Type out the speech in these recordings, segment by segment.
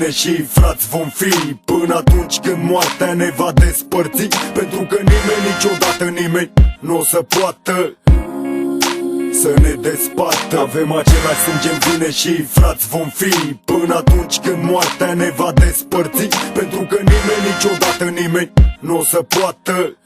bine și frați vom fi, până atunci când moartea ne va despărți. Pentru că nimeni, niciodată nimeni nu o să poată să ne despartă. Avem același sânge în vine și frați vom fi, până atunci când moartea ne va despărți. Pentru că nimeni, niciodată nimeni nu o să poată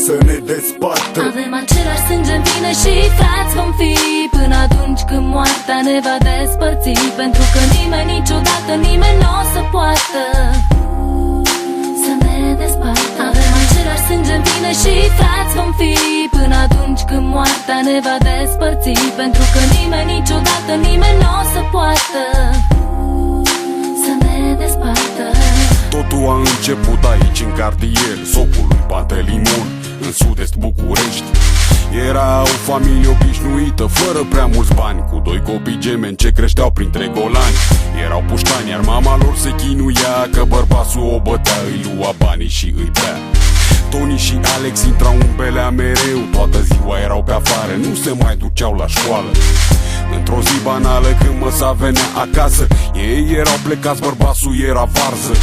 să ne despartă. Avem același sânge în vine și frați vom fi, până atunci când moartea ne va despărți. Pentru că nimeni, niciodată nimeni nu o să poată să ne despartă. Avem același sânge în vine și frați vom fi, până atunci când moartea ne va despărți. Pentru că nimeni, niciodată nimeni nu o să poată să ne despartă. Totul a început aici, în cartier Socului, Pantelimon, în sud-est București. Era o familie obișnuită, fără prea mulți bani, cu doi copii gemeni ce creșteau printre golani. Erau puștani, iar mama lor se chinuia, că bărbatul o bătea, îi lua banii și îi bea. Toni și Alex intrau în belea mereu, toată ziua erau pe afară, nu se mai duceau la școală. Într-o zi banală, când măsa venea acasă, ei erau plecați, bărbatul era varză.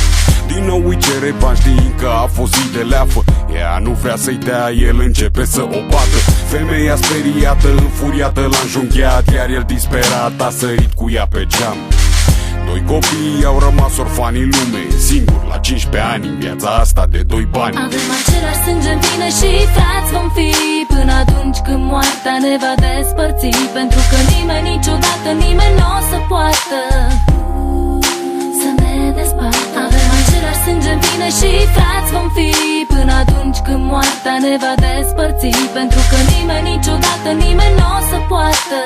Din nou îi cere bani, știind că a fost zi de leafă. Ea nu vrea să-i dea, el începe să o bată. Femeia speriată, înfuriată, l-a înjunghiat, iar el disperat a sărit cu ea pe geam. Doi copii au rămas orfani în lume, singuri la 15 ani, în viața asta de doi bani. Avem același sânge în vine și frați vom fi, până atunci când moartea ne va despărți. Pentru că nimeni, niciodată nimeni nu o să poată să ne despartă. Avem același sânge în vine și frați vom fi, până atunci când moartea ne va despărți. Pentru că nimeni, niciodată nimeni nu o să poată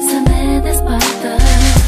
să ne despartă.